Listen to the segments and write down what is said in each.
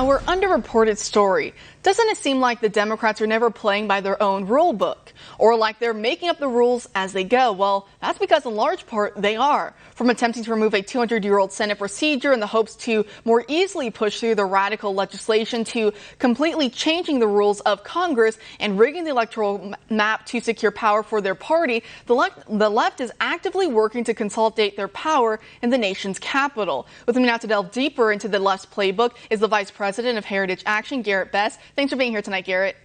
Our underreported story. Doesn't it seem like the Democrats are never playing by their own rule book? Or like they're making up the rules as they go? Well, that's because in large part they are. From attempting to remove a 200-year-old Senate procedure in the hopes to more easily push through the radical legislation to completely changing the rules of Congress and rigging the electoral map to secure power for their party, the left is actively working to consolidate their power in the nation's capital. With me now to delve deeper into the left's playbook is the Vice President of Heritage Action, Garrett Bess. Thanks for being here tonight, Garrett.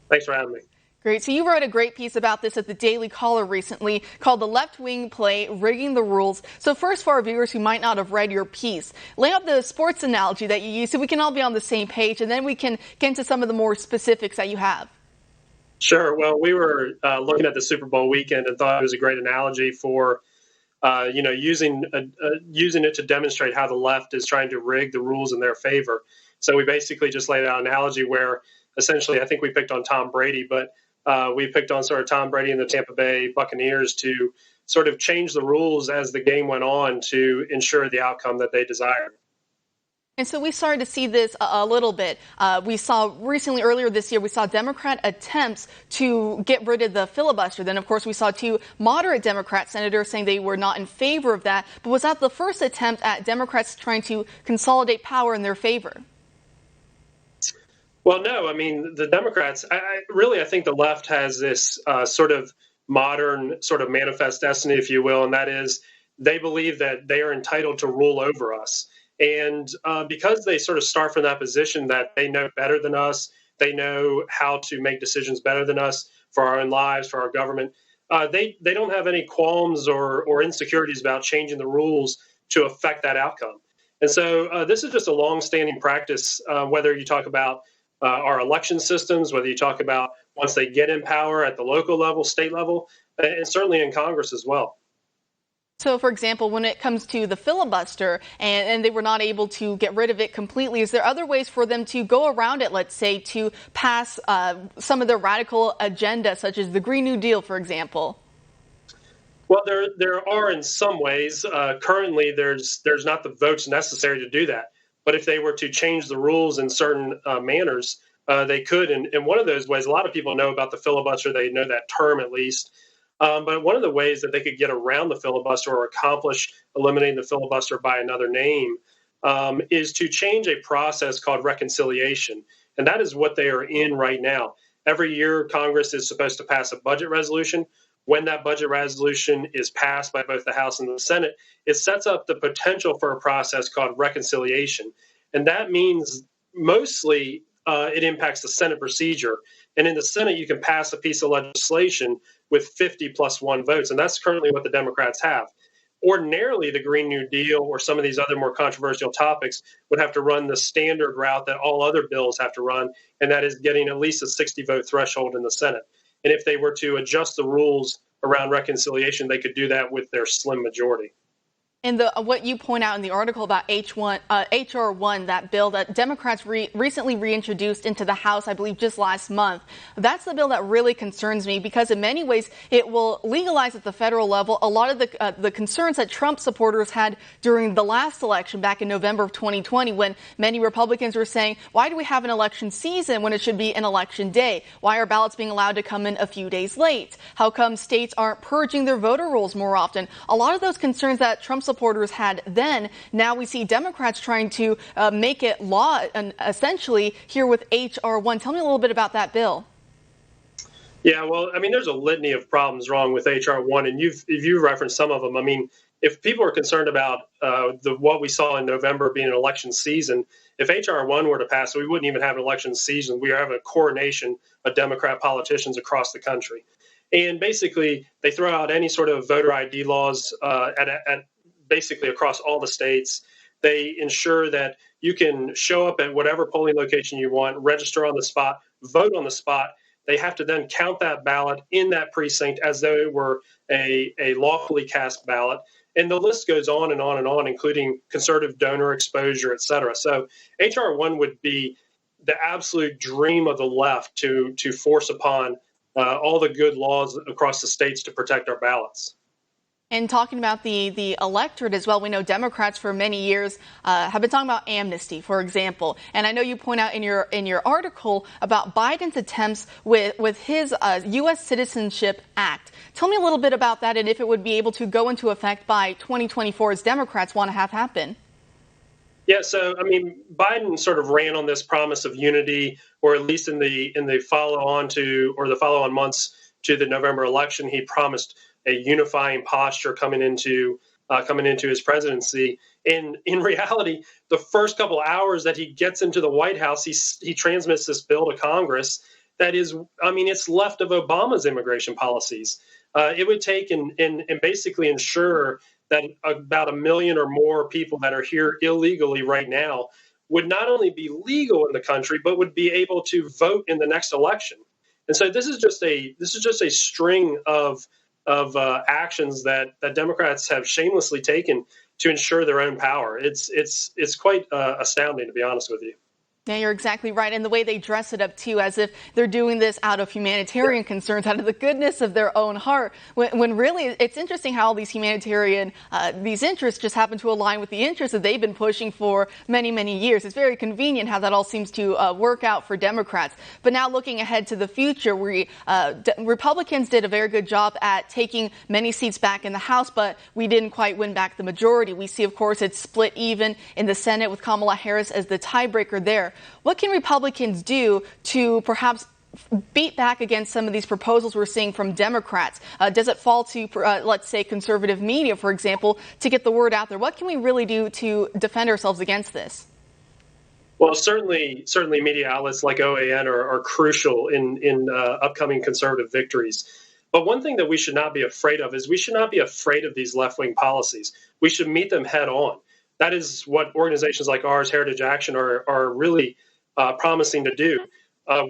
Thanks for having me. Great. So you wrote a great piece about this at the Daily Caller recently called The Left-Wing Play, Rigging the Rules. So first, for our viewers who might not have read your piece, lay out the sports analogy that you use so we can all be on the same page, and then we can get into some of the more specifics that you have. Sure. Well, we were looking at the Super Bowl weekend and thought it was a great analogy for using it to demonstrate how the left is trying to rig the rules in their favor. So we basically just laid out an analogy where essentially I think we picked on Tom Brady, but we picked on sort of Tom Brady and the Tampa Bay Buccaneers to sort of change the rules as the game went on to ensure the outcome that they desired. And so we started to see this a little bit. We saw recently, earlier this year, we saw Democrat attempts to get rid of the filibuster. Then, of course, we saw two moderate Democrat senators saying they were not in favor of that. But was that the first attempt at Democrats trying to consolidate power in their favor? Well, no. I mean, the Democrats, I think the left has this sort of modern sort of manifest destiny, if you will, and that is they believe that they are entitled to rule over us. And because they sort of start from that position that they know better than us, they know how to make decisions better than us for our own lives, for our government, they don't have any qualms or insecurities about changing the rules to affect that outcome. And so this is just a longstanding practice, whether you talk about our election systems, whether you talk about once they get in power at the local level, state level, and certainly in Congress as well. So, for example, when it comes to the filibuster and they were not able to get rid of it completely, is there other ways for them to go around it, let's say, to pass some of their radical agenda, such as the Green New Deal, for example? Well, there are in some ways. Currently, there's not the votes necessary to do that. But if they were to change the rules in certain manners, they could. And one of those ways, a lot of people know about the filibuster. They know that term at least. But one of the ways that they could get around the filibuster or accomplish eliminating the filibuster by another name is to change a process called reconciliation. And that is what they are in right now. Every year, Congress is supposed to pass a budget resolution. When that budget resolution is passed by both the House and the Senate, it sets up the potential for a process called reconciliation. And that means mostly it impacts the Senate procedure. And in the Senate, you can pass a piece of legislation with 50+1 votes. And that's currently what the Democrats have. Ordinarily, the Green New Deal or some of these other more controversial topics would have to run the standard route that all other bills have to run, and that is getting at least a 60-vote threshold in the Senate. And if they were to adjust the rules around reconciliation, they could do that with their slim majority. And what you point out in the article about H.R. 1, that bill that Democrats recently reintroduced into the House, I believe just last month, that's the bill that really concerns me because in many ways it will legalize at the federal level a lot of the concerns that Trump supporters had during the last election back in November of 2020 when many Republicans were saying, why do we have an election season when it should be an election day? Why are ballots being allowed to come in a few days late? How come states aren't purging their voter rolls more often? A lot of those concerns that Trump supporters had then, now we see Democrats trying to make it law, essentially, here with H.R. 1. Tell me a little bit about that bill. Yeah, well, I mean, there's a litany of problems wrong with H.R. 1, and you've referenced some of them. I mean, if people are concerned about what we saw in November being an election season, if H.R. 1 were to pass, we wouldn't even have an election season. We have a coronation of Democrat politicians across the country. And basically, they throw out any sort of voter ID laws at basically across all the states. They ensure that you can show up at whatever polling location you want, register on the spot, vote on the spot. They have to then count that ballot in that precinct as though it were a lawfully cast ballot. And the list goes on and on and on, including conservative donor exposure, et cetera. So H.R. 1 would be the absolute dream of the left to force upon all the good laws across the states to protect our ballots. And talking about the electorate as well, we know Democrats for many years have been talking about amnesty, for example. And I know you point out in your article about Biden's attempts with his U.S. Citizenship Act. Tell me a little bit about that and if it would be able to go into effect by 2024 as Democrats want to have happen. Yeah, so I mean, Biden sort of ran on this promise of unity, or at least in the follow on months to the November election, he promised a unifying posture coming into his presidency. In reality, the first couple hours that he gets into the White House, he transmits this bill to Congress that is, I mean, it's left of Obama's immigration policies. It would take and basically ensure that about 1 million or more people that are here illegally right now would not only be legal in the country, but would be able to vote in the next election. And so this is just a string of actions that Democrats have shamelessly taken to ensure their own power. It's quite astounding, to be honest with you. Yeah, you're exactly right. And the way they dress it up, too, as if they're doing this out of humanitarian concerns, out of the goodness of their own heart, when really it's interesting how all these humanitarian, these interests just happen to align with the interests that they've been pushing for many, many years. It's very convenient how that all seems to work out for Democrats. But now looking ahead to the future, Republicans did a very good job at taking many seats back in the House, but we didn't quite win back the majority. We see, of course, it's split even in the Senate with Kamala Harris as the tiebreaker there. What can Republicans do to perhaps beat back against some of these proposals we're seeing from Democrats? Does it fall to, let's say, conservative media, for example, to get the word out there? What can we really do to defend ourselves against this? Well, certainly media outlets like OAN are crucial in upcoming conservative victories. But one thing that we should not be afraid of is we should not be afraid of these left-wing policies. We should meet them head on. That is what organizations like ours, Heritage Action, are really promising to do.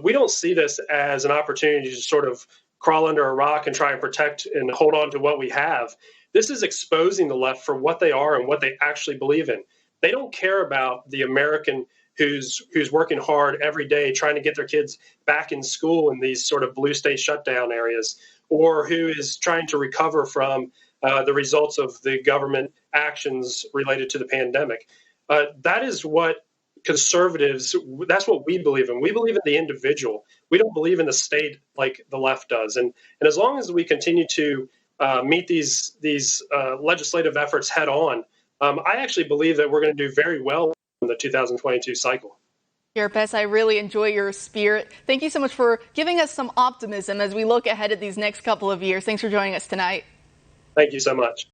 We don't see this as an opportunity to sort of crawl under a rock and try and protect and hold on to what we have. This is exposing the left for what they are and what they actually believe in. They don't care about the American who's working hard every day trying to get their kids back in school in these sort of blue state shutdown areas, or who is trying to recover from the results of the government actions related to the pandemic. That is what conservatives, that's what we believe in. We believe in the individual. We don't believe in the state like the left does. And as long as we continue to meet these legislative efforts head on, I actually believe that we're going to do very well in the 2022 cycle. Garrett Bess, I really enjoy your spirit. Thank you so much for giving us some optimism as we look ahead at these next couple of years. Thanks for joining us tonight. Thank you so much.